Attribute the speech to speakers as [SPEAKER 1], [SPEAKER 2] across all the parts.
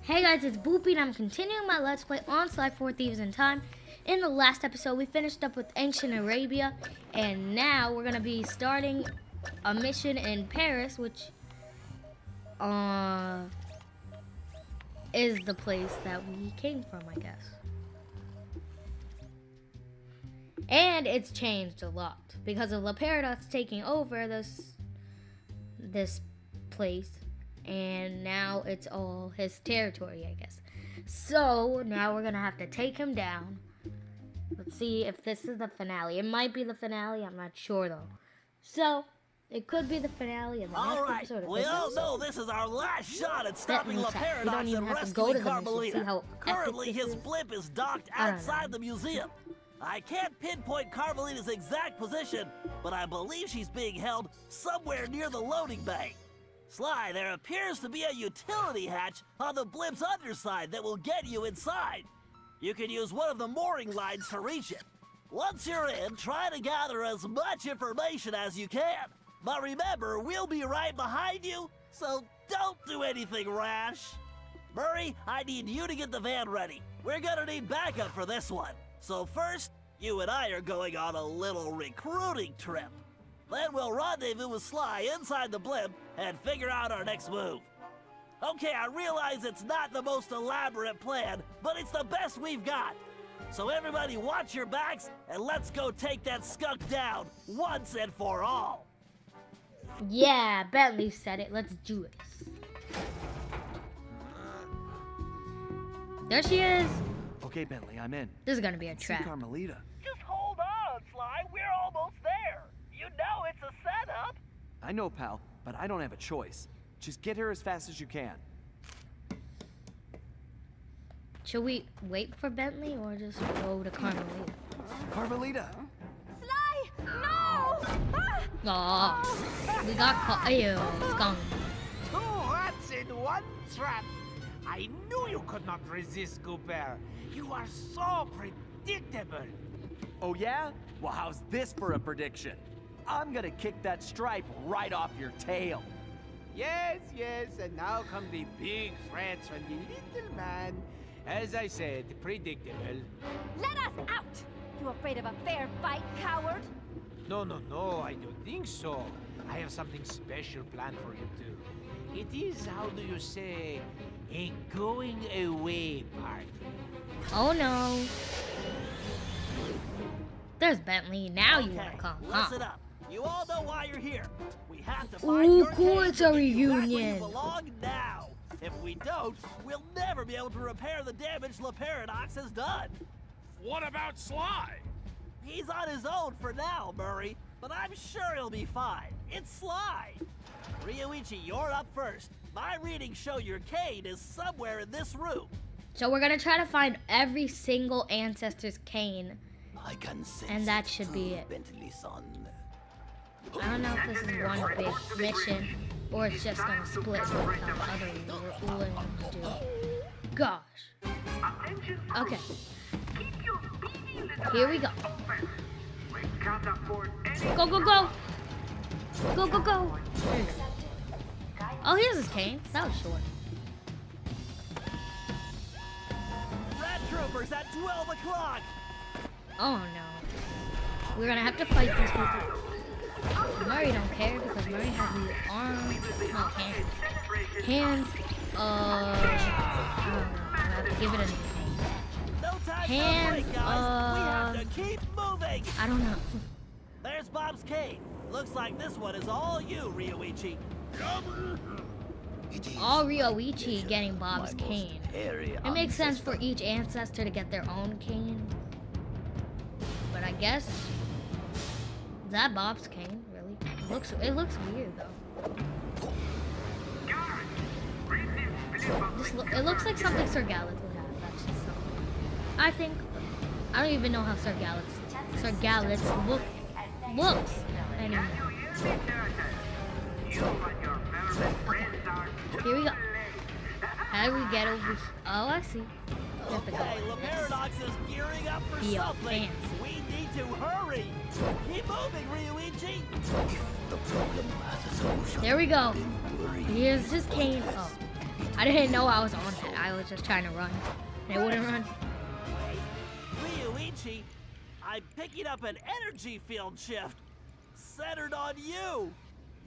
[SPEAKER 1] Hey guys, it's Boopy and I'm continuing my Let's Play on Sly 4 Thieves in Time. In the last episode, we finished up with ancient Arabia, and now we're going to be starting a mission in Paris, which is the place that we came from, I guess. And it's changed a lot because of Le Paradox taking over this place. And now it's all his territory, I guess. So now we're gonna have to take him down. Let's see if this is the finale. It might be the finale. I'm not sure though. So it could be the finale of the next episode.
[SPEAKER 2] We all know this is our last shot at stopping Le Paradox and rescuing Carmelita. Currently, his blimp is docked outside the museum. I can't pinpoint Carmelita's exact position, but I believe she's being held somewhere near the loading bay. Sly, there appears to be a utility hatch on the blimp's underside that will get you inside. You can use one of the mooring lines to reach it. Once you're in, try to gather as much information as you can. But remember, we'll be right behind you, so don't do anything rash. Murray, I need you to get the van ready. We're gonna need backup for this one. So first, you and I are going on a little recruiting trip. Then we'll rendezvous with Sly inside the blimp and figure out our next move. Okay, I realize it's not the most elaborate plan, but it's the best we've got. So everybody watch your backs, and let's go take that skunk down once and for all.
[SPEAKER 1] Yeah, Bentley said it. Let's do this. There she is.
[SPEAKER 3] Okay, Bentley, I'm in.
[SPEAKER 1] This is gonna be a trap.
[SPEAKER 3] Carmelita.
[SPEAKER 2] Just hold on, Sly. We're almost there. You know it's a setup.
[SPEAKER 3] I know, pal, but I don't have a choice. Just get her as fast as you can.
[SPEAKER 1] Should we wait for Bentley or just go to Carmelita?
[SPEAKER 3] Carmelita!
[SPEAKER 4] Sly! No!
[SPEAKER 1] Aw, we got caught. Ew, skunk.
[SPEAKER 5] Two rats in one trap. I knew you could not resist, Cooper. You are so predictable.
[SPEAKER 3] Oh yeah? Well, how's this for a prediction? I'm gonna kick that stripe right off your tail.
[SPEAKER 5] Yes, and now come the big threats from the little man. As I said, predictable.
[SPEAKER 4] Let us out! You afraid of a fair fight, coward?
[SPEAKER 5] No, I don't think so. I have something special planned for you two. It is, how do you say, a going away party.
[SPEAKER 1] Oh no. There's Bentley. Now you wanna come, huh?
[SPEAKER 2] Listen up. You all know why you're here. We have to find your
[SPEAKER 1] cool,
[SPEAKER 2] cave
[SPEAKER 1] it's a
[SPEAKER 2] and get you back where
[SPEAKER 1] reunion.
[SPEAKER 2] you belong now. If we don't, we'll never be able to repair the damage Le Paradox has done.
[SPEAKER 6] What about Sly?
[SPEAKER 2] He's on his own for now, Murray, but I'm sure he'll be fine. It's Sly. Ryoichi, you're up first. My readings show your cane is somewhere in this room.
[SPEAKER 1] So we're gonna try to find every single ancestor's cane.
[SPEAKER 2] I can sense
[SPEAKER 1] And that should be it.
[SPEAKER 2] Bentley-son.
[SPEAKER 1] I don't know if this is one big mission or it's just gonna split like how other limbs do. Gosh. Okay. Here we go. Go, go, go! Go, go, go! There you go. Oh, here's his cane. That was short.
[SPEAKER 2] Rat troopers at 12 o'clock.
[SPEAKER 1] Oh no. We're gonna have to fight these people. Murray don't care because Murray has the arms, no, hands. Hands, I don't know. I'm gonna have to give it a name.
[SPEAKER 2] No time
[SPEAKER 1] Hands,
[SPEAKER 2] for a break, guys. We have to keep moving.
[SPEAKER 1] I don't know.
[SPEAKER 2] There's Bob's cane. Looks like this one is all you, Ryoichi.
[SPEAKER 1] All Ryoichi getting Bob's cane. It makes sense for each ancestor to get their own cane. But I guess, is that Bob's cane, really? It looks weird though. It looks like something Sir Gallic would have. That's just something. I don't even know how Sir Gallic looks anymore. Okay, here we go. How do we get over here? Oh, I see. We have to go
[SPEAKER 2] Okay, Le
[SPEAKER 1] like this.
[SPEAKER 2] Paradox is gearing up for
[SPEAKER 1] Be all
[SPEAKER 2] something.
[SPEAKER 1] fancy.
[SPEAKER 2] We need to hurry. Keep moving, Ryoichi.
[SPEAKER 1] There we go. Here's his cane. Oh. I didn't know I was on that. I was just trying to run. And it wouldn't run.
[SPEAKER 2] Ryuichi, I'm picking up an energy field shift centered on you.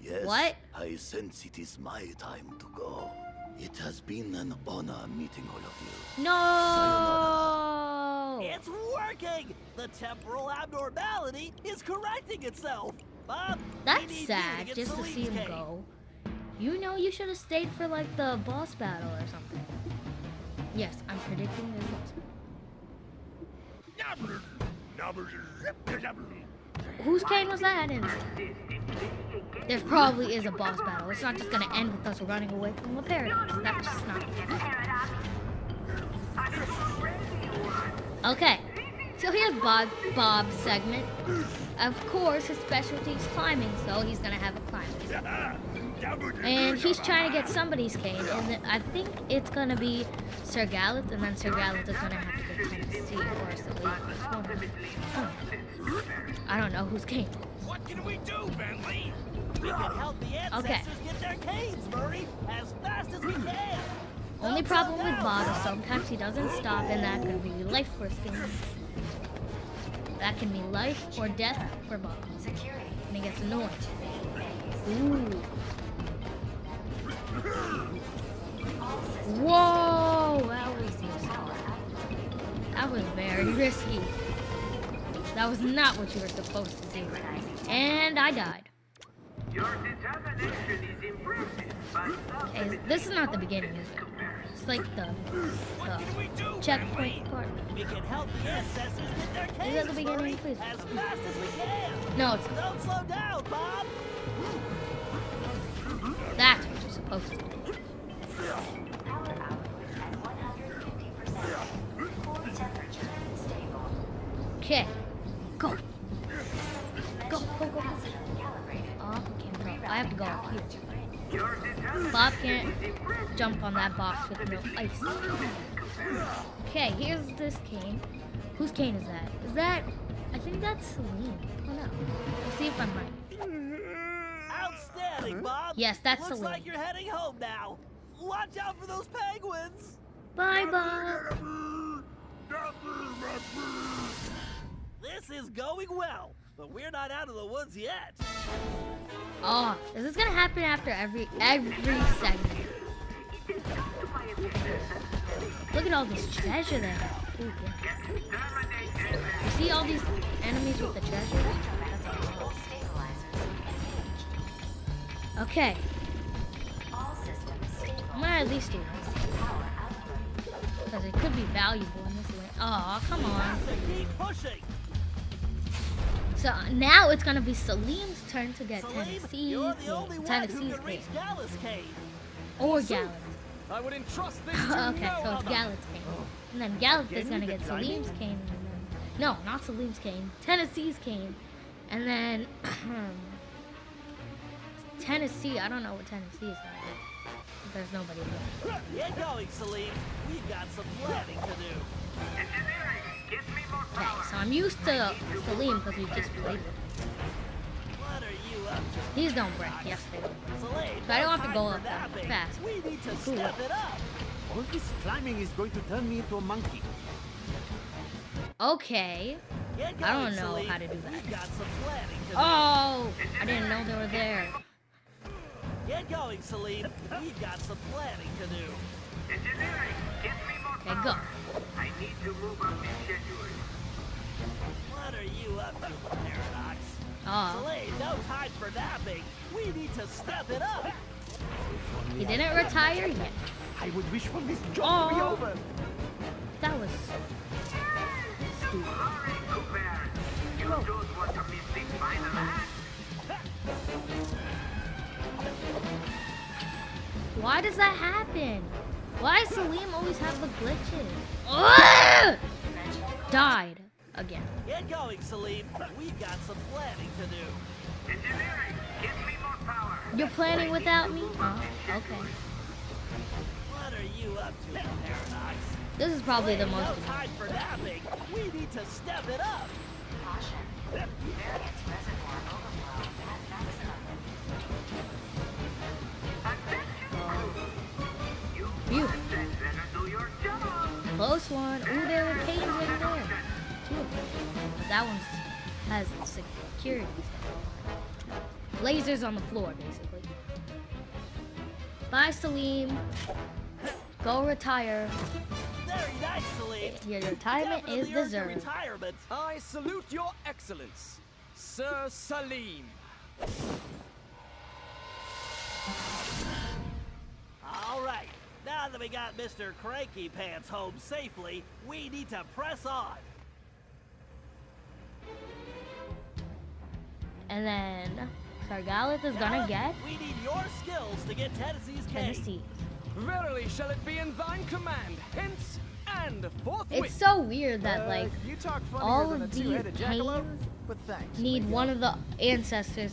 [SPEAKER 7] Yes,
[SPEAKER 1] What?
[SPEAKER 7] I sense it is my time to go. It has been an honor meeting all of you.
[SPEAKER 1] No!
[SPEAKER 2] It's working! The temporal abnormality is correcting itself. Bob,
[SPEAKER 1] That's sad, just to see him go. You know, you should have stayed for like the boss battle or something. Yes, I'm predicting the boss battle. Whose cane was that? There probably is a boss battle. It's not just gonna end with us running away from the paradox. That's just not. Okay, so here's Bob's segment. Of course, his specialty is climbing, so he's gonna have a climb. And he's trying to get somebody's cane, and I think it's gonna be Sir Gallet, and then Sir Gallet is gonna have to get Tennessee or Celine. I don't know whose cane.
[SPEAKER 6] What can we do, Bentley?
[SPEAKER 2] We can help the ancestors get their canes, Murray, as fast as we can.
[SPEAKER 1] Only problem with Bob is sometimes he doesn't stop, and that could be life for his game. That can be life or death for Bob. And he gets annoyed. Ooh. Whoa! That was risky. That was very risky. That was not what you were supposed to do. And I died. Okay, this is not the beginning, is it? It's like the checkpoint part.
[SPEAKER 2] We can help the ancestors get their canes,
[SPEAKER 1] Is that the beginning,
[SPEAKER 2] Murray,
[SPEAKER 1] please?
[SPEAKER 2] as fast as we can.
[SPEAKER 1] No, it's not.
[SPEAKER 2] Don't slow down, Bob.
[SPEAKER 1] That's what you're supposed to do. Okay, go. Go, go, go, go. Oh, can't go. I have to go up here. Bob can't jump on that box with no ice. Okay, here's this cane. Whose cane is that? Is that... I think that's Celine. Oh no. Let's see if I'm right.
[SPEAKER 2] Outstanding, Bob.
[SPEAKER 1] Yes, that's
[SPEAKER 2] Looks
[SPEAKER 1] Celine.
[SPEAKER 2] like you're heading home now. Watch out for those penguins.
[SPEAKER 1] Bye, Bob.
[SPEAKER 2] This is going well, but we're not out of the woods yet.
[SPEAKER 1] Oh, is this gonna happen after every segment? Look at all this treasure there. Ooh, yeah. You see all these enemies with the treasure? That's a lot. Okay. I'm gonna at least do this. Because it could be valuable in this way. Oh, come on.
[SPEAKER 2] Keep pushing.
[SPEAKER 1] So now it's gonna be Salim's turn to get Tennessee's
[SPEAKER 2] You're the only one who
[SPEAKER 1] Tennessee's
[SPEAKER 2] can reach
[SPEAKER 1] cane.
[SPEAKER 2] Gallus' cane.
[SPEAKER 1] Or Gallet.
[SPEAKER 3] I would entrust this
[SPEAKER 1] Okay, so it's Gallet's cane. And then Gallet is gonna get Salim's cane. And then, no, not Salim's cane. Tennessee's cane. And then Tennessee. I don't know what Tennessee is gonna do. There's nobody there.
[SPEAKER 2] Get going, Celine. We've got some planning to do.
[SPEAKER 1] Okay, so I'm used to Salim because we just played with him.
[SPEAKER 2] What are you up to?
[SPEAKER 1] These don't break. Yes, they don't break.
[SPEAKER 2] Celine,
[SPEAKER 1] But I don't
[SPEAKER 2] no
[SPEAKER 1] have to
[SPEAKER 2] time
[SPEAKER 1] go
[SPEAKER 2] for
[SPEAKER 1] up that
[SPEAKER 2] napping.
[SPEAKER 1] fast.
[SPEAKER 2] We need to
[SPEAKER 1] Cool.
[SPEAKER 2] step it up.
[SPEAKER 3] All this climbing is going to turn me into a monkey.
[SPEAKER 1] Okay.
[SPEAKER 2] Get
[SPEAKER 1] I don't
[SPEAKER 2] going,
[SPEAKER 1] know
[SPEAKER 2] Celine.
[SPEAKER 1] how to do that.
[SPEAKER 2] We've got some planning to do.
[SPEAKER 1] Oh! I didn't know they were there.
[SPEAKER 2] Get going, Celine. We've got some planning to do.
[SPEAKER 1] Okay, go.
[SPEAKER 2] What are you up to, Paradox?
[SPEAKER 1] Oh.
[SPEAKER 2] Celine, no time for napping. We need to step it up.
[SPEAKER 1] He didn't retire yet.
[SPEAKER 3] I would wish for this job to be
[SPEAKER 1] Oh.
[SPEAKER 3] over.
[SPEAKER 1] That was stupid. Why does that happen? Why does Salim always have the glitches? Ugh! Died again.
[SPEAKER 2] Get going, Celine. We've got some planning to do.
[SPEAKER 1] You're planning without me? Oh, okay.
[SPEAKER 2] What are you up to, Paradox?
[SPEAKER 1] This is probably the
[SPEAKER 2] No
[SPEAKER 1] most
[SPEAKER 2] time for napping. We need to step it up.
[SPEAKER 1] Close one. Ooh, there were cages in there. Two of them. But that one has security stuff. Lasers on the floor, basically. Bye, Salim. Go retire.
[SPEAKER 2] Very nice, Salim.
[SPEAKER 1] Your retirement is deserved.
[SPEAKER 8] I salute your excellence, Sir Salim.
[SPEAKER 2] All right. Now that we got Mr. Cranky Pants home safely, we need to press on.
[SPEAKER 1] And then Sargalith is gonna get
[SPEAKER 2] We need your skills to get Tennessee's case.
[SPEAKER 1] Tennessee.
[SPEAKER 8] Verily shall it be in thine command, hence and forthwith.
[SPEAKER 1] It's so weird that like
[SPEAKER 8] you talk
[SPEAKER 1] all
[SPEAKER 8] funnier than
[SPEAKER 1] of
[SPEAKER 8] a
[SPEAKER 1] these
[SPEAKER 8] two-headed jackalope,
[SPEAKER 1] pains
[SPEAKER 8] but thanks.
[SPEAKER 1] need one of the ancestors'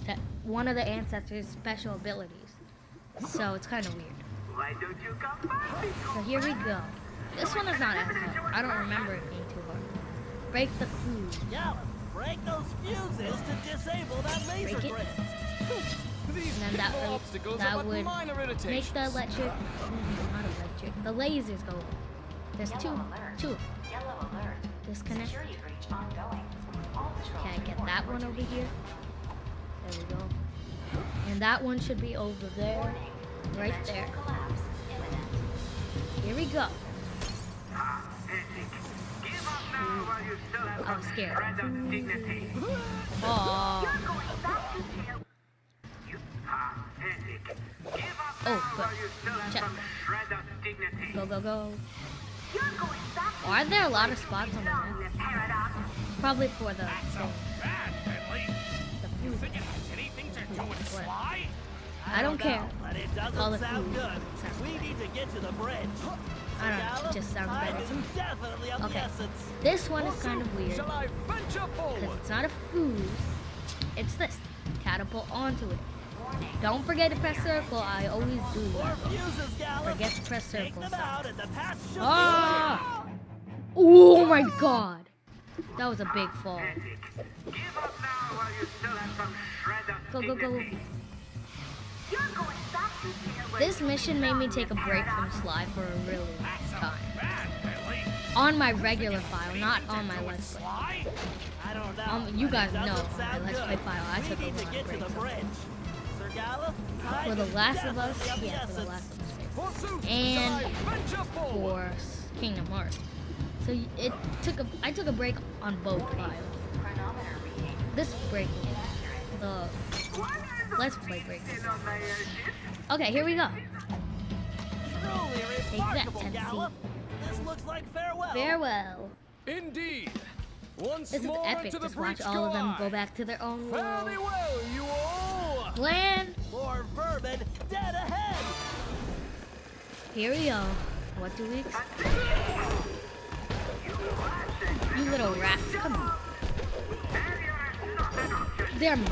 [SPEAKER 1] special abilities. So it's kind of weird.
[SPEAKER 6] Why don't you come back?
[SPEAKER 1] So here we go. This one is not as hard. I don't remember it being too hard. Break the fuse.
[SPEAKER 2] Yeah, break those fuses to disable that laser
[SPEAKER 1] Break it.
[SPEAKER 2] grid.
[SPEAKER 8] These
[SPEAKER 1] And then
[SPEAKER 8] pitfall obstacles
[SPEAKER 1] that
[SPEAKER 8] are but
[SPEAKER 1] would
[SPEAKER 8] minor
[SPEAKER 1] make
[SPEAKER 8] irritations.
[SPEAKER 1] the the lasers go. There's two of them. Disconnect. Can I get that one over here? There we go. And that one should be over there. Right there. Here we go. I was scared. Oh. Oh, good. Check. Go, go, go. Why are there a lot of spots on the map? It's probably for the thing. The food. What? I don't care.
[SPEAKER 2] But it
[SPEAKER 1] Call
[SPEAKER 2] doesn't
[SPEAKER 1] it
[SPEAKER 2] sound
[SPEAKER 1] food.
[SPEAKER 2] good.
[SPEAKER 1] It sounds
[SPEAKER 2] We
[SPEAKER 1] bad.
[SPEAKER 2] need to get to the bridge.
[SPEAKER 1] I don't know. It just sounds
[SPEAKER 2] Time
[SPEAKER 1] better
[SPEAKER 2] is
[SPEAKER 1] to me.
[SPEAKER 2] definitely of the
[SPEAKER 1] Okay.
[SPEAKER 2] essence.
[SPEAKER 1] This one is kind of weird
[SPEAKER 8] Shall I venture
[SPEAKER 1] because
[SPEAKER 8] forward?
[SPEAKER 1] it's not a fuse. It's this. Catapult onto it. Don't forget to press circle. I always do
[SPEAKER 2] More
[SPEAKER 1] that.
[SPEAKER 2] fuses, Gallop.
[SPEAKER 1] Forget to press
[SPEAKER 2] Take
[SPEAKER 1] circle.
[SPEAKER 2] them out and the path should
[SPEAKER 1] Ah! Oh my god. That was a big fall.
[SPEAKER 6] Give up now while you still have some shred of
[SPEAKER 1] Go, go, go.
[SPEAKER 6] dignity. You're going back to jail where
[SPEAKER 1] This mission made me take a break from Sly for a really long time. On my regular file, not on my Let's Play.
[SPEAKER 2] I don't know.
[SPEAKER 1] You
[SPEAKER 2] but it
[SPEAKER 1] guys know
[SPEAKER 2] doesn't
[SPEAKER 1] on my
[SPEAKER 2] sound
[SPEAKER 1] Let's
[SPEAKER 2] good.
[SPEAKER 1] Play file, I took a
[SPEAKER 2] We need to
[SPEAKER 1] long
[SPEAKER 2] get to
[SPEAKER 1] break
[SPEAKER 2] the
[SPEAKER 1] from
[SPEAKER 2] bridge. Sir Gallop, time
[SPEAKER 1] For The
[SPEAKER 2] is
[SPEAKER 1] Last of Us,
[SPEAKER 2] definitely
[SPEAKER 1] yeah,
[SPEAKER 2] of
[SPEAKER 1] for
[SPEAKER 2] the
[SPEAKER 1] The Last
[SPEAKER 2] essence.
[SPEAKER 1] of Us phase.
[SPEAKER 8] Forsooth,
[SPEAKER 1] And
[SPEAKER 8] shall I venture forward?
[SPEAKER 1] For Kingdom Hearts. So I took a break on both files. This break, the Let's Play break. Okay, here we go.
[SPEAKER 2] Truly
[SPEAKER 1] Take that,
[SPEAKER 2] remarkable,
[SPEAKER 1] Tennessee.
[SPEAKER 2] Gallop. This looks like farewell.
[SPEAKER 1] Farewell.
[SPEAKER 8] Indeed. Once
[SPEAKER 1] This is
[SPEAKER 8] more
[SPEAKER 1] epic.
[SPEAKER 8] to the
[SPEAKER 1] Just watch
[SPEAKER 8] breach
[SPEAKER 1] all of them
[SPEAKER 8] I.
[SPEAKER 1] go back to their own
[SPEAKER 8] Fare thee
[SPEAKER 1] world.
[SPEAKER 8] well, you all.
[SPEAKER 1] Land.
[SPEAKER 2] More vermin dead ahead.
[SPEAKER 1] Here we go. What do we expect? You little rats, come on. They're mice.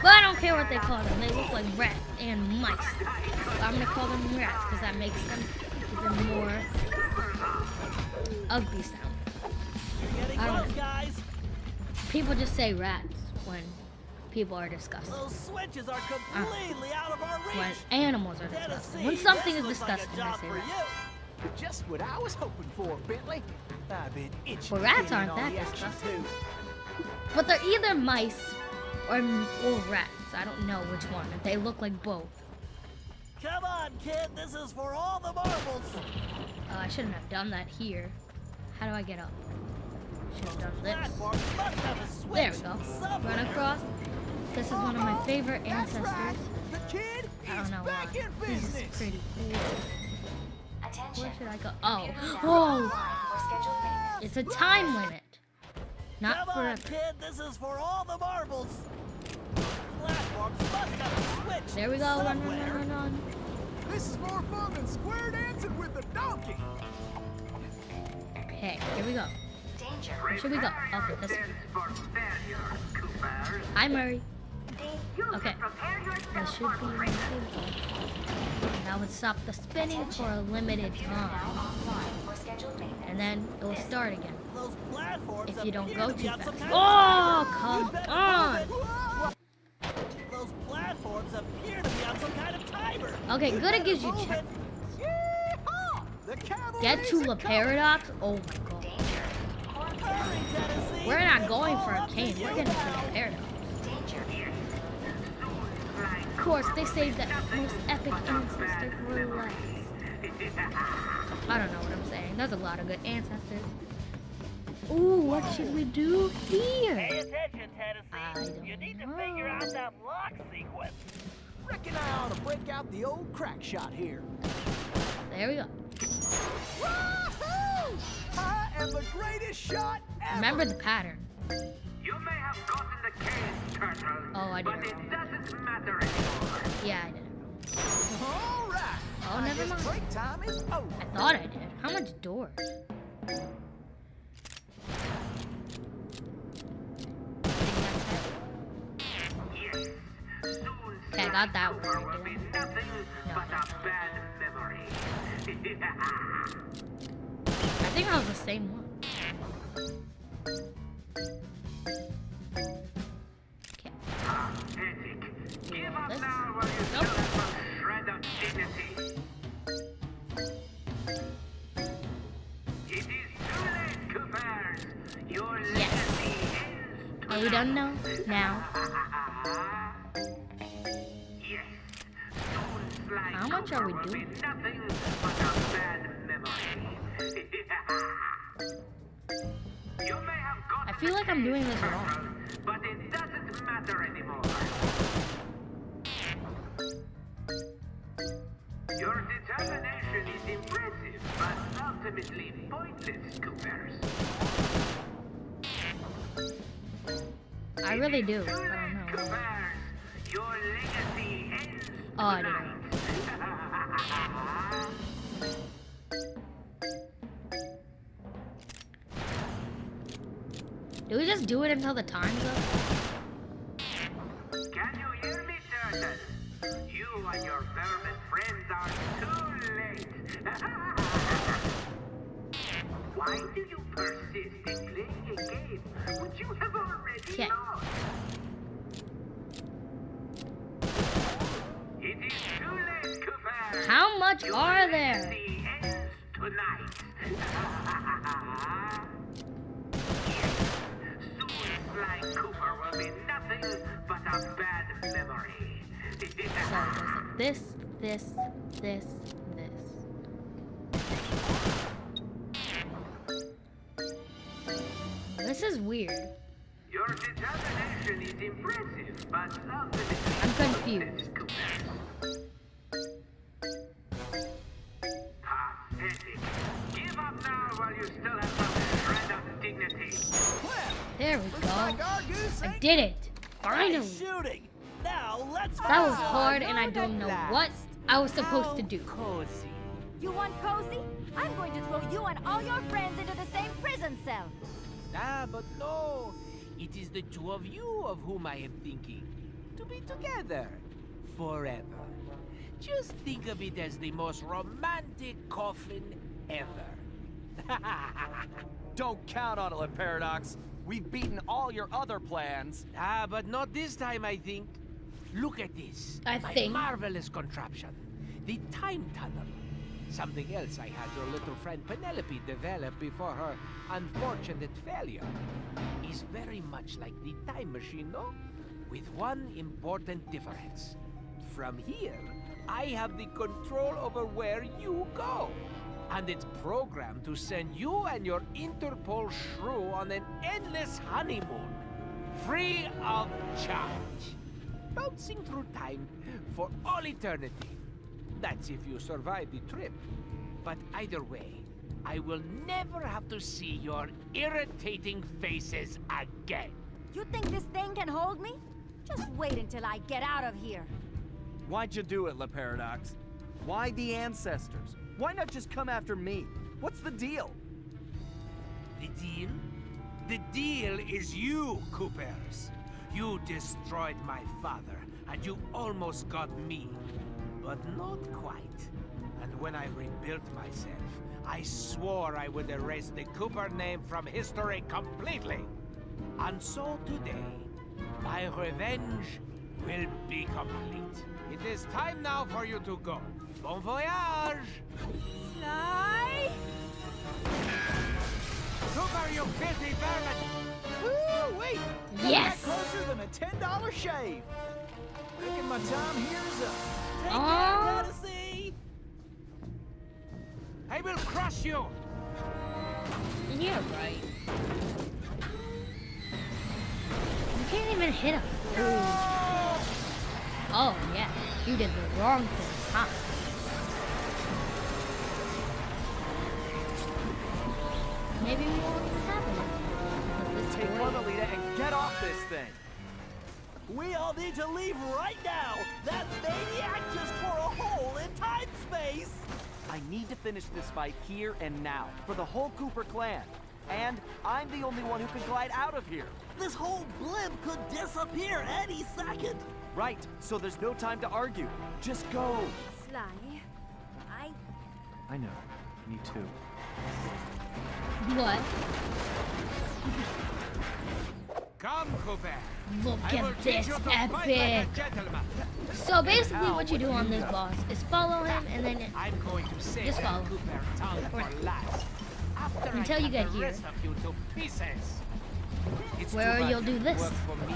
[SPEAKER 1] But I don't care what they call them. They look like rats and mice. But I'm gonna call them rats because that makes them even more ugly sound.
[SPEAKER 2] You're getting
[SPEAKER 1] I don't
[SPEAKER 2] close,
[SPEAKER 1] know.
[SPEAKER 2] guys.
[SPEAKER 1] People just say rats when people are disgusted.
[SPEAKER 2] Those switches are completely out of our reach.
[SPEAKER 1] When animals are disgusted.
[SPEAKER 2] Tennessee,
[SPEAKER 1] When something
[SPEAKER 2] this
[SPEAKER 1] is
[SPEAKER 2] looks like a
[SPEAKER 1] disgusting, they
[SPEAKER 2] job
[SPEAKER 1] say
[SPEAKER 2] for
[SPEAKER 1] rats.
[SPEAKER 2] you.
[SPEAKER 8] Just what I was hoping for, Bentley. I've been itching
[SPEAKER 1] Well,
[SPEAKER 8] to
[SPEAKER 1] rats
[SPEAKER 8] get in
[SPEAKER 1] aren't
[SPEAKER 8] on
[SPEAKER 1] that
[SPEAKER 8] the action,
[SPEAKER 1] disgusting.
[SPEAKER 8] too.
[SPEAKER 1] But they're either mice or rats. I don't know which one. They look like both.
[SPEAKER 2] Come on, kid. This is for all the marbles.
[SPEAKER 1] I shouldn't have done that here. How do I get up? Should have done this.
[SPEAKER 2] Platform must have a switch
[SPEAKER 1] There we go.
[SPEAKER 2] somewhere.
[SPEAKER 1] Run across. This is one of my favorite
[SPEAKER 8] That's
[SPEAKER 1] ancestors.
[SPEAKER 8] right. The kid
[SPEAKER 1] I don't
[SPEAKER 8] is
[SPEAKER 1] know
[SPEAKER 8] back
[SPEAKER 1] why.
[SPEAKER 8] in
[SPEAKER 1] This is
[SPEAKER 8] business.
[SPEAKER 1] pretty cool.
[SPEAKER 4] Attention.
[SPEAKER 1] Where should I go? Oh.
[SPEAKER 4] For
[SPEAKER 1] Oh!
[SPEAKER 4] scheduled maintenance.
[SPEAKER 1] It's a time limit. Not
[SPEAKER 2] Come on,
[SPEAKER 1] forever.
[SPEAKER 2] kid. This is for all the marbles. Platforms must have a switch
[SPEAKER 1] There we go. Run, run,
[SPEAKER 2] somewhere.
[SPEAKER 1] run, run, run.
[SPEAKER 8] This is more fun than square dancing with the donkey.
[SPEAKER 1] Okay, here we go.
[SPEAKER 4] Danger.
[SPEAKER 1] Where should we go? Okay, this way.
[SPEAKER 6] For failure, Coopers.
[SPEAKER 1] Hi, Murray.
[SPEAKER 6] You
[SPEAKER 1] Okay.
[SPEAKER 6] prepare
[SPEAKER 1] That
[SPEAKER 6] yourself
[SPEAKER 1] should
[SPEAKER 6] for
[SPEAKER 1] be my favorite. That would stop the spinning for a limited time.
[SPEAKER 4] For scheduled maintenance.
[SPEAKER 1] And then it will start again.
[SPEAKER 2] Those platforms
[SPEAKER 1] If you don't
[SPEAKER 2] appear
[SPEAKER 1] go
[SPEAKER 2] to be
[SPEAKER 1] too
[SPEAKER 2] on some
[SPEAKER 1] fast.
[SPEAKER 2] kind of
[SPEAKER 1] Oh,
[SPEAKER 2] timer.
[SPEAKER 1] come
[SPEAKER 2] You better
[SPEAKER 1] on.
[SPEAKER 2] move it. Those platforms appear to be on some kind of timer.
[SPEAKER 1] Okay, good. It gives you
[SPEAKER 2] Move
[SPEAKER 1] check.
[SPEAKER 2] it.
[SPEAKER 8] Yeehaw!
[SPEAKER 1] Get to La Paradox? Oh my god. We're not going for a cane. We're getting for La Paradox. Of course, they saved the most epic ancestor for last. I don't know what I'm saying. There's a lot of good ancestors. Ooh, what should we do here?
[SPEAKER 2] Pay attention, Tennessee. You need to figure out that lock sequence.
[SPEAKER 8] Reckon I ought to break out the old crack shot here.
[SPEAKER 1] There we go.
[SPEAKER 8] Woohoo! I am the greatest shot ever.
[SPEAKER 1] Remember the pattern.
[SPEAKER 6] You may have gotten the case, Turtle.
[SPEAKER 1] Oh, I did.
[SPEAKER 6] But it doesn't matter anymore.
[SPEAKER 1] Yeah, I did.
[SPEAKER 8] All right.
[SPEAKER 1] Oh, never mind.
[SPEAKER 8] Break time is over.
[SPEAKER 1] I thought I did. How much doors?
[SPEAKER 6] Yes. Soon
[SPEAKER 1] Okay, I got that one.
[SPEAKER 6] will be nothing but a bad memory.
[SPEAKER 1] I think that was the same one. Okay.
[SPEAKER 6] Pathetic. Give up
[SPEAKER 1] This?
[SPEAKER 6] now while you
[SPEAKER 1] Nope.
[SPEAKER 6] still have some shred of dignity. It is too late, Coopers. Your
[SPEAKER 1] Yes.
[SPEAKER 6] legacy ends
[SPEAKER 1] Are we done now? Now.
[SPEAKER 6] Yes. Soon Sly
[SPEAKER 1] How much are we
[SPEAKER 6] Cooper will
[SPEAKER 1] doing?
[SPEAKER 6] be nothing but a bad memory. You may have gotten
[SPEAKER 1] I feel like I'm doing this wrong.
[SPEAKER 6] Turtle, but it doesn't matter anymore. Your determination is impressive, but ultimately pointless, Coopers.
[SPEAKER 1] I really do.
[SPEAKER 6] Too
[SPEAKER 1] I
[SPEAKER 6] late,
[SPEAKER 1] don't know.
[SPEAKER 6] Coopers. Your legacy ends
[SPEAKER 1] Oh, I didn't.
[SPEAKER 6] tonight.
[SPEAKER 1] Do we just do it until the time's up?
[SPEAKER 6] Can you hear me, Turtle? You and your vermin friends are too late. Why do you persist in playing a game which you have already
[SPEAKER 1] Okay.
[SPEAKER 6] lost? It is too late, Cooper.
[SPEAKER 1] How much
[SPEAKER 6] Your
[SPEAKER 1] are there?
[SPEAKER 6] legacy ends tonight. Soon Sly Cooper will be nothing but a bad memory.
[SPEAKER 1] So it goes like this, this, this, this. This is weird.
[SPEAKER 6] Your determination is impressive, but ultimately
[SPEAKER 1] I'm confused.
[SPEAKER 6] pathetic. Give up now while you still have some shred of dignity.
[SPEAKER 1] There we
[SPEAKER 8] Looks
[SPEAKER 1] go.
[SPEAKER 8] like our goose
[SPEAKER 1] I
[SPEAKER 8] ain't
[SPEAKER 1] did it. Finally.
[SPEAKER 2] Nice shooting. Now let's
[SPEAKER 1] That was
[SPEAKER 2] find
[SPEAKER 1] hard and I don't know what I was supposed to do.
[SPEAKER 5] Cozy.
[SPEAKER 4] You want cozy? I'm going to throw you and all your friends into the same prison cell.
[SPEAKER 5] Ah, but no. It is the two of you of whom I am thinking. To be together. Forever. Just think of it as the most romantic coffin ever.
[SPEAKER 3] Don't count on it, Paradox. We've beaten all your other plans.
[SPEAKER 5] Ah, but not this time, I think. Look at this.
[SPEAKER 1] I
[SPEAKER 5] My
[SPEAKER 1] think.
[SPEAKER 5] marvelous contraption. The time tunnel. Something else I had your little friend Penelope develop before her unfortunate failure. Is very much like the time machine, no? With one important difference. From here, I have the control over where you go. And it's programmed to send you and your Interpol shrew on an endless honeymoon. Free of charge. Bouncing through time for all eternity. That's if you survive the trip. But either way, I will never have to see your irritating faces again.
[SPEAKER 4] You think this thing can hold me? Just wait until I get out of here.
[SPEAKER 3] Why'd you do it, La Paradox? Why the ancestors? Why not just come after me? What's the deal?
[SPEAKER 5] The deal? The deal is you, Coopers. You destroyed my father, and you almost got me. But not quite. And when I rebuilt myself, I swore I would erase the Cooper name from history completely. And so today, my revenge will be complete. It is time now for you to go. Bon voyage!
[SPEAKER 4] Sly?
[SPEAKER 5] Cooper, you filthy vermin!
[SPEAKER 9] Woo, wait!
[SPEAKER 1] Yes!
[SPEAKER 9] That's closer than a $10 shave. Reckon my time here is up.
[SPEAKER 2] Take care, Tennessee!
[SPEAKER 5] I will crush you!
[SPEAKER 1] Yeah, right. You can't even hit him. Oh, yeah. You did the wrong thing, huh? Maybe we won't even have it.
[SPEAKER 3] Take one, Alita, and get off this thing.
[SPEAKER 2] We all need to leave right now! That maniac just tore a hole in time-space!
[SPEAKER 3] I need to finish this fight here and now, for the whole Cooper clan. And I'm the only one who can glide out of here.
[SPEAKER 2] This whole blimp could disappear any second!
[SPEAKER 3] Right, so there's no time to argue. Just go.
[SPEAKER 4] Sly,
[SPEAKER 3] I know. Me too.
[SPEAKER 1] What?
[SPEAKER 5] Come, Cooper.
[SPEAKER 1] Look
[SPEAKER 5] I will
[SPEAKER 1] at
[SPEAKER 5] teach
[SPEAKER 1] this
[SPEAKER 5] you to fight like a
[SPEAKER 1] epic.
[SPEAKER 5] gentleman.
[SPEAKER 1] So basically what you do on this boss is follow him and then
[SPEAKER 5] I'm going to save
[SPEAKER 1] just follow
[SPEAKER 5] that
[SPEAKER 1] him.
[SPEAKER 5] Cooper tongue for last. After
[SPEAKER 1] Until
[SPEAKER 5] I
[SPEAKER 1] you
[SPEAKER 5] cut
[SPEAKER 1] get
[SPEAKER 5] the
[SPEAKER 1] here.
[SPEAKER 5] rest of you to pieces. It's
[SPEAKER 1] Where
[SPEAKER 5] too bad
[SPEAKER 1] you'll do
[SPEAKER 5] it
[SPEAKER 1] this.
[SPEAKER 5] worked for me.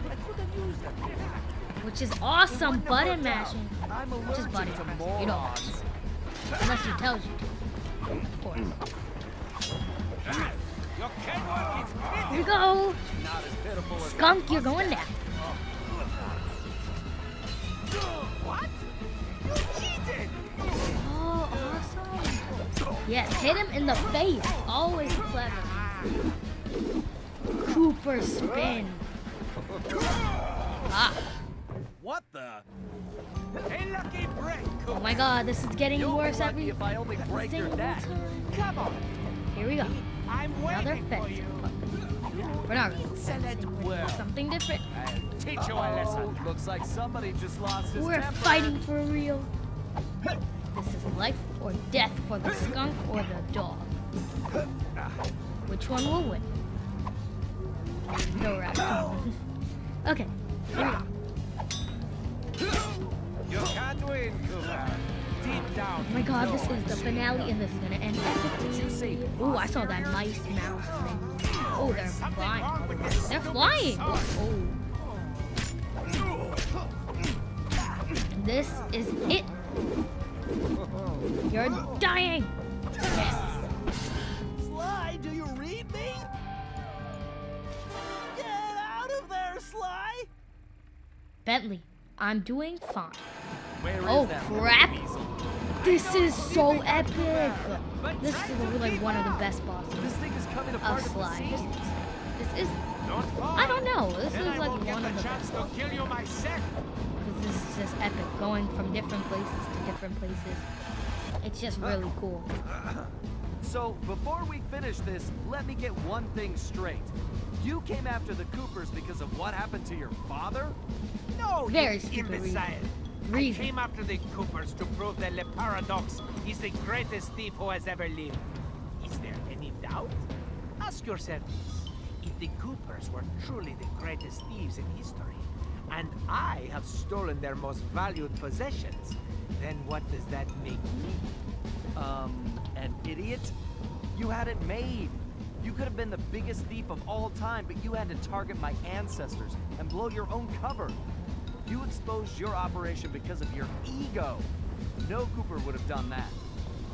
[SPEAKER 5] I could have used that.
[SPEAKER 1] Which is awesome
[SPEAKER 3] It wouldn't have
[SPEAKER 1] button
[SPEAKER 3] worked out.
[SPEAKER 1] mashing.
[SPEAKER 3] I'm
[SPEAKER 1] Just
[SPEAKER 3] allergic
[SPEAKER 1] button
[SPEAKER 3] to
[SPEAKER 1] mashing. You don't.
[SPEAKER 3] morons.
[SPEAKER 1] Unless he tells you to. Of course.
[SPEAKER 5] Your can work is
[SPEAKER 1] Here we
[SPEAKER 5] pitiful.
[SPEAKER 1] go.
[SPEAKER 3] Not as pitiful as
[SPEAKER 1] Skunk, you're going down.
[SPEAKER 5] What? You cheated!
[SPEAKER 1] Oh, awesome. Yes, hit him in the face. Always clever. Cooper spin. Ah.
[SPEAKER 2] What the?
[SPEAKER 5] A lucky break, Cooper.
[SPEAKER 1] Oh my god, this is getting
[SPEAKER 3] You'll be
[SPEAKER 1] worse
[SPEAKER 3] lucky
[SPEAKER 1] every
[SPEAKER 3] if I only break your
[SPEAKER 1] single
[SPEAKER 3] neck.
[SPEAKER 1] time.
[SPEAKER 5] Come on.
[SPEAKER 1] Here we go.
[SPEAKER 5] I'm
[SPEAKER 1] Another
[SPEAKER 5] waiting for
[SPEAKER 1] fence.
[SPEAKER 5] you.
[SPEAKER 1] We're not really
[SPEAKER 5] Excellent work.
[SPEAKER 1] something different.
[SPEAKER 5] I'll teach you a lesson.
[SPEAKER 3] Looks like somebody just lost his
[SPEAKER 1] We're
[SPEAKER 3] temper.
[SPEAKER 1] fighting for real. This is life or death for the skunk or the dog. Which one will win? The raccoon. Okay, here we go.
[SPEAKER 5] You can't win, Cooper. Deep down.
[SPEAKER 1] Oh my god, this is the finale and this is gonna end epically. Ooh, I saw that mice mouse thing. Oh, they're flying. They're flying! Oh. This is it. You're dying! Yes!
[SPEAKER 2] Sly, do you read me? Get out of there, Sly!
[SPEAKER 1] Bentley, I'm doing fine.
[SPEAKER 3] Where is
[SPEAKER 1] Oh
[SPEAKER 3] that
[SPEAKER 1] crap!
[SPEAKER 3] weasel?
[SPEAKER 1] This is so epic! This is like one of the best bosses
[SPEAKER 3] This thing is coming
[SPEAKER 1] of
[SPEAKER 3] apart at the
[SPEAKER 1] Sly.
[SPEAKER 3] seams.
[SPEAKER 1] This is,
[SPEAKER 5] Don't fall.
[SPEAKER 1] I don't know, this
[SPEAKER 5] Then
[SPEAKER 1] is
[SPEAKER 5] I
[SPEAKER 1] like
[SPEAKER 5] won't get
[SPEAKER 1] one of the
[SPEAKER 5] chance
[SPEAKER 1] best
[SPEAKER 5] to kill you myself.
[SPEAKER 1] because this is just epic, going from different places to different places. It's just really cool.
[SPEAKER 3] So, before we finish this, let me get one thing straight. You came after the Coopers because of what happened to your father?
[SPEAKER 5] No,
[SPEAKER 1] Very
[SPEAKER 5] you
[SPEAKER 1] stupid
[SPEAKER 5] imbecile. I
[SPEAKER 1] reason.
[SPEAKER 5] came after the Coopers to prove that Le Paradox is the greatest thief who has ever lived. Is there any doubt? Ask yourself this. If the Coopers were truly the greatest thieves in history, and I have stolen their most valued possessions, then what does that make me?
[SPEAKER 3] An idiot? You had it made. You could have been the biggest thief of all time, but you had to target my ancestors and blow your own cover. You exposed your operation because of your ego. No Cooper would have done that.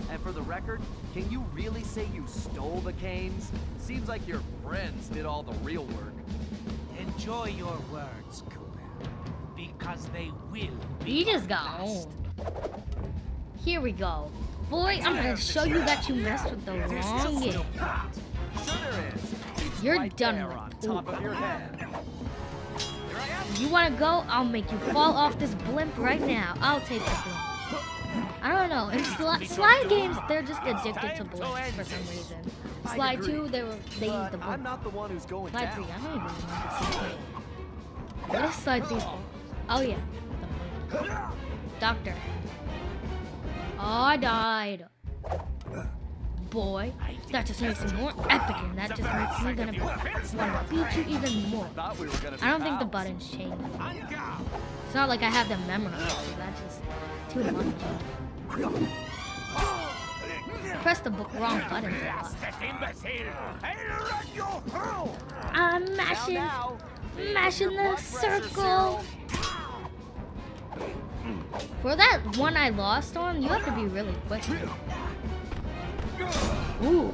[SPEAKER 3] And for the record, can you really say you stole the canes? Seems like your friends did all the real work.
[SPEAKER 5] Enjoy your words, Cooper, because they will be
[SPEAKER 1] You just
[SPEAKER 5] your
[SPEAKER 1] got
[SPEAKER 5] last.
[SPEAKER 1] owned. Here we go. Boy, I'm gonna show you that you messed with the wrong game.
[SPEAKER 3] Sure there is. It's
[SPEAKER 1] You're
[SPEAKER 3] right
[SPEAKER 1] done
[SPEAKER 3] there
[SPEAKER 1] with
[SPEAKER 3] on
[SPEAKER 1] it.
[SPEAKER 3] top of your head.
[SPEAKER 1] You wanna go? I'll make you fall off this blimp right now. I'll take the blimp. I don't know. In Sly games, they're just addicted to blimps for some reason. Sly 2, they used the
[SPEAKER 3] I'm
[SPEAKER 1] blimp.
[SPEAKER 3] not the one who's going
[SPEAKER 1] Sly
[SPEAKER 3] down.
[SPEAKER 1] 3, I don't even remember Sly 3. What is Sly 3 for? Oh yeah, the blimp. Doctor. Oh, I died. boy. That just makes it more epic, and that just makes me gonna wanna beat you even more. I don't think the buttons change. It's not like I have them memorized. So that's just too much. I pressed the wrong button a lot. I'm mashing the circle. For that one I lost on, you have to be really quick. Ooh.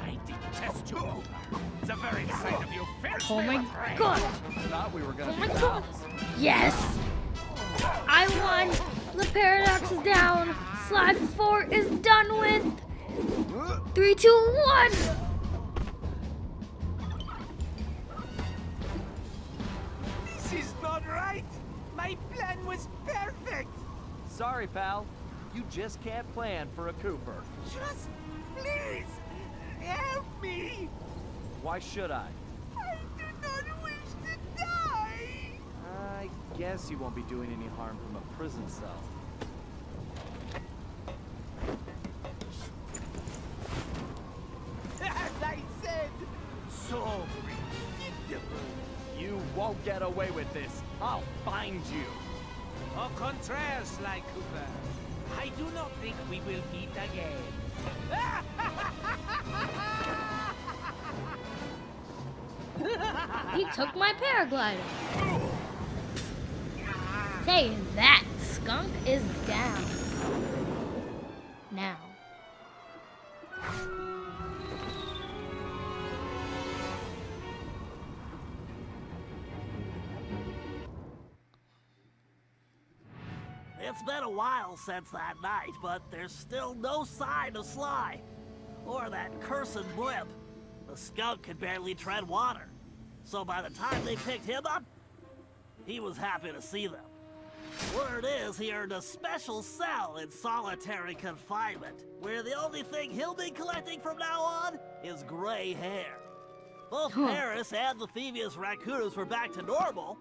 [SPEAKER 5] I detest you, Cooper. The very sight of you fills
[SPEAKER 1] Oh
[SPEAKER 5] me
[SPEAKER 1] my
[SPEAKER 5] with rage.
[SPEAKER 1] god. Oh my god. Yes. I won. The paradox is down. Slide 4 is done with. 3, 2, 1.
[SPEAKER 5] This is not right. My plan was perfect.
[SPEAKER 3] Sorry, pal. You just can't plan for a Cooper.
[SPEAKER 5] Just please help me.
[SPEAKER 3] Why should I?
[SPEAKER 5] I do not wish to die.
[SPEAKER 3] I guess you won't be doing any harm from a prison cell.
[SPEAKER 5] As I said, so predictable.
[SPEAKER 3] You won't get away with this. I'll find you.
[SPEAKER 5] Au contraire, Sly Cooper. I do not think we will meet again.
[SPEAKER 1] He took my paraglider. Say that skunk is down. Now.
[SPEAKER 2] It's been a while since that night, but there's still no sign of Sly. Or that cursed blimp. The skunk could barely tread water. So by the time they picked him up, he was happy to see them. Word is he earned a special cell in solitary confinement, where the only thing he'll be collecting from now on is gray hair. Both Paris and the Thieves raccoons were back to normal,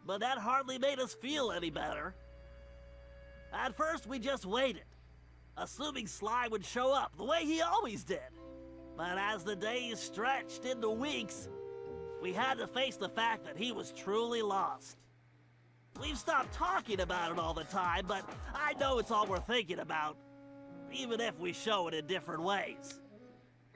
[SPEAKER 2] but that hardly made us feel any better. At first, we just waited, assuming Sly would show up the way he always did. But as the days stretched into weeks, we had to face the fact that he was truly lost. We've stopped talking about it all the time, but I know it's all we're thinking about, even if we show it in different ways.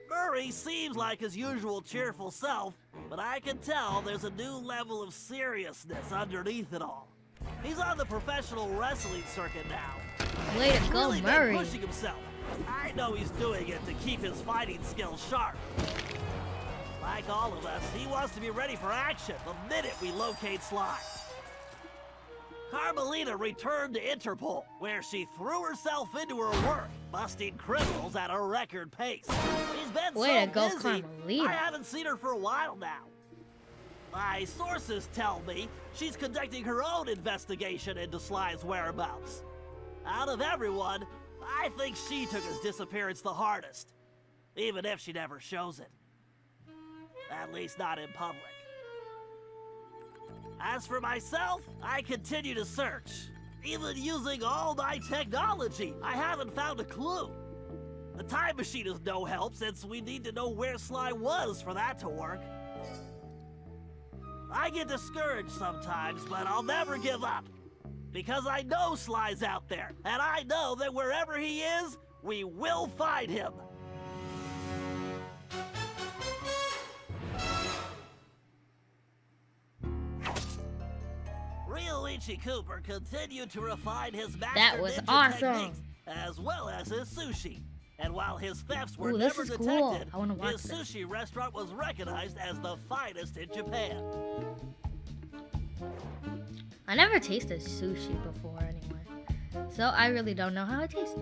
[SPEAKER 2] Murray seems like his usual cheerful self, but I can tell there's a new level of seriousness underneath it all. He's on the professional wrestling circuit now.
[SPEAKER 1] Way to
[SPEAKER 2] He's
[SPEAKER 1] go,
[SPEAKER 2] really been
[SPEAKER 1] Murray.
[SPEAKER 2] pushing himself. I know he's doing it to keep his fighting skills sharp. Like all of us, he wants to be ready for action the minute we locate Sly. Carmelita returned to Interpol, where she threw herself into her work, busting criminals at a record pace. She's been
[SPEAKER 1] Way
[SPEAKER 2] so
[SPEAKER 1] to go,
[SPEAKER 2] busy,
[SPEAKER 1] Carmelita.
[SPEAKER 2] I haven't seen her for a while now. My sources tell me she's conducting her own investigation into Sly's whereabouts. Out of everyone, I think she took his disappearance the hardest, even if she never shows it. At least not in public. As for myself, I continue to search. Even using all my technology, I haven't found a clue. The time machine is no help since we need to know where Sly was for that to work. I get discouraged sometimes, but I'll never give up. Because I know Sly's out there, and I know that wherever he is, we will find him. Ryoichi Cooper continued to refine his master
[SPEAKER 1] That was
[SPEAKER 2] ninja
[SPEAKER 1] awesome.
[SPEAKER 2] techniques, as well as his sushi. And while his thefts were
[SPEAKER 1] Ooh, this
[SPEAKER 2] never
[SPEAKER 1] is
[SPEAKER 2] detected,
[SPEAKER 1] cool. I wanna watch
[SPEAKER 2] his
[SPEAKER 1] this.
[SPEAKER 2] sushi restaurant was recognized as the finest in Japan.
[SPEAKER 1] I never tasted sushi before anyway, so I really don't know how it tastes.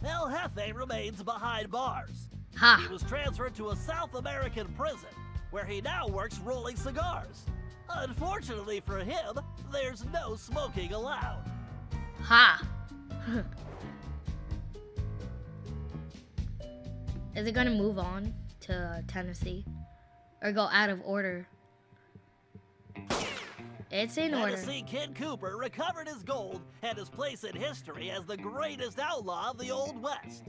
[SPEAKER 2] El Jefe remains behind bars.
[SPEAKER 1] Ha!
[SPEAKER 2] He was transferred to a South American prison, where he now works rolling cigars. Unfortunately for him, there's no smoking allowed.
[SPEAKER 1] Ha! Is it gonna move on to Tennessee? Or go out of order? It's in order.
[SPEAKER 2] Tennessee Kid Cooper recovered his gold and his place in history as the greatest outlaw of the Old West.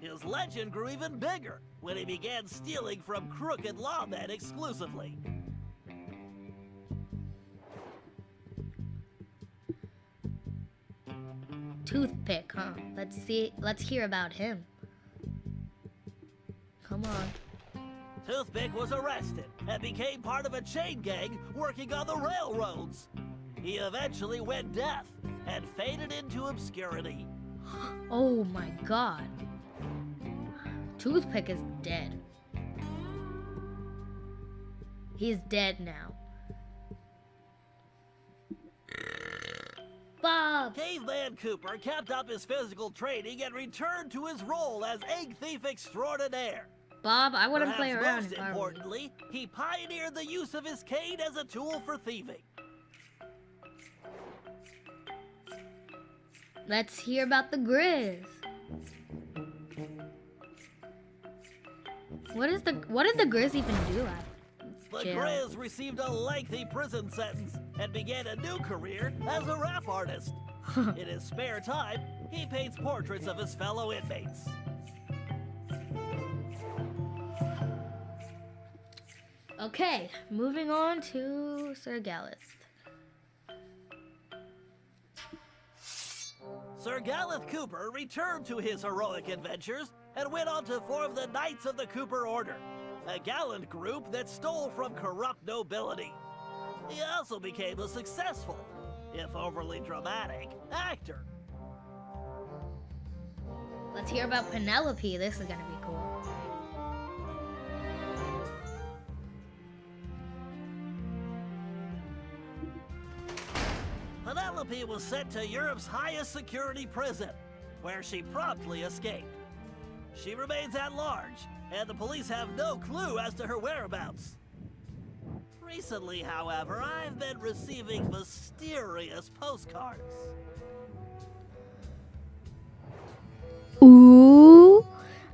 [SPEAKER 2] His legend grew even bigger when he began stealing from crooked lawmen exclusively.
[SPEAKER 1] Toothpick, huh? Let's hear about him. Come on.
[SPEAKER 2] Toothpick was arrested and became part of a chain gang working on the railroads. He eventually went deaf and faded into obscurity.
[SPEAKER 1] Oh my god. Toothpick is dead. He's dead now. Bob!
[SPEAKER 2] Caveman Cooper kept up his physical training and returned to his role as egg thief extraordinaire.
[SPEAKER 1] Bob, I wouldn't play around.
[SPEAKER 2] Most importantly, he pioneered the use of his cane as a tool for thieving.
[SPEAKER 1] Let's hear about the Grizz. What did the Grizz even do at
[SPEAKER 2] The
[SPEAKER 1] jail?
[SPEAKER 2] Grizz received a lengthy prison sentence and began a new career as a rap artist. In his spare time, he paints portraits of his fellow inmates.
[SPEAKER 1] Okay, moving on to Sir Galeth.
[SPEAKER 2] Sir Galeth Cooper returned to his heroic adventures and went on to form the Knights of the Cooper Order, a gallant group that stole from corrupt nobility. He also became a successful, if overly dramatic, actor.
[SPEAKER 1] Let's hear about Penelope. This is gonna be cool.
[SPEAKER 2] Penelope was sent to Europe's highest security prison, where she promptly escaped. She remains at large, and the police have no clue as to her whereabouts. Recently, however, I've been receiving mysterious postcards.
[SPEAKER 1] Ooh,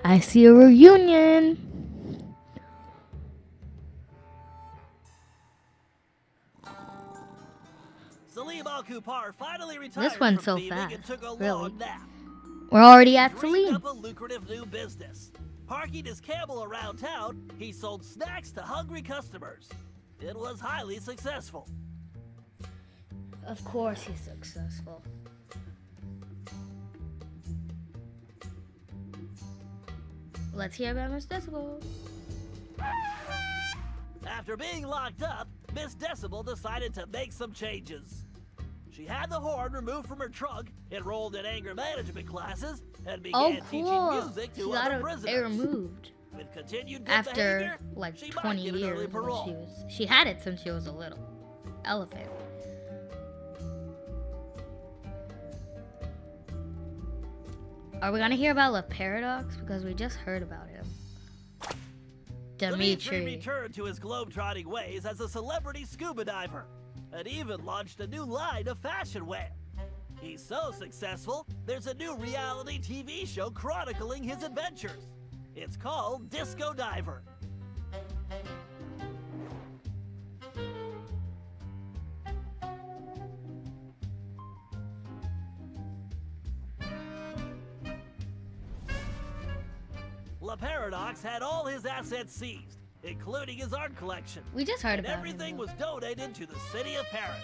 [SPEAKER 1] I see a reunion.
[SPEAKER 2] Salim Al-Kupar finally retired
[SPEAKER 1] This one's
[SPEAKER 2] from
[SPEAKER 1] so
[SPEAKER 2] thieving
[SPEAKER 1] fast,
[SPEAKER 2] and took a
[SPEAKER 1] really.
[SPEAKER 2] long nap.
[SPEAKER 1] We're already at
[SPEAKER 2] Dreamed
[SPEAKER 1] Salim.
[SPEAKER 2] up a lucrative new business. Parking his camel around town, he sold snacks to hungry customers. It was highly successful.
[SPEAKER 1] Of course he's successful. Let's hear about Miss Decibel.
[SPEAKER 2] After being locked up, Miss Decibel decided to make some changes. She had the horn removed from her trunk, enrolled in anger management classes, and began teaching music to other prisoners.
[SPEAKER 1] It removed
[SPEAKER 2] With continued good
[SPEAKER 1] after
[SPEAKER 2] behavior,
[SPEAKER 1] like
[SPEAKER 2] she
[SPEAKER 1] 20
[SPEAKER 2] might get an
[SPEAKER 1] years.
[SPEAKER 2] early
[SPEAKER 1] When
[SPEAKER 2] parole.
[SPEAKER 1] she had it since she was a little elephant. Are we gonna hear about La Paradox? Because we just heard about him. Dimitri.
[SPEAKER 2] returned to his globe-trotting ways as a celebrity scuba diver, and even launched a new line of fashion wear. He's so successful, there's a new reality TV show chronicling his adventures. It's called Disco Diver. La Paradox had all his assets seized, including his art collection.
[SPEAKER 1] We just heard
[SPEAKER 2] And
[SPEAKER 1] about
[SPEAKER 2] everything
[SPEAKER 1] him.
[SPEAKER 2] was donated to the city of Paris.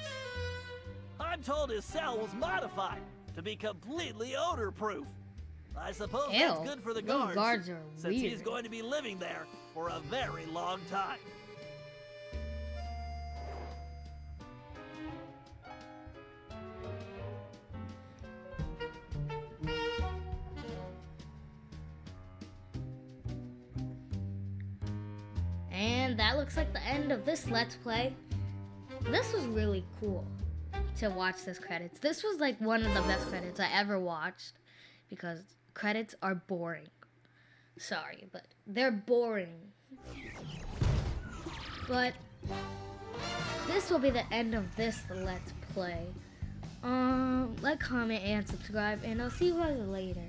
[SPEAKER 2] I'm told his cell was modified to be completely odor-proof. I suppose that's
[SPEAKER 1] Ew,
[SPEAKER 2] good for the
[SPEAKER 1] those
[SPEAKER 2] guards,
[SPEAKER 1] guards are
[SPEAKER 2] since he's
[SPEAKER 1] weird.
[SPEAKER 2] going to be living there for a very long time.
[SPEAKER 1] And that looks like the end of this Let's Play. This was really cool to watch this credits. This was like one of the best credits I ever watched because credits are boring. Sorry, but they're boring. But this will be the end of this Let's Play. Like, comment, and subscribe, and I'll see you guys later.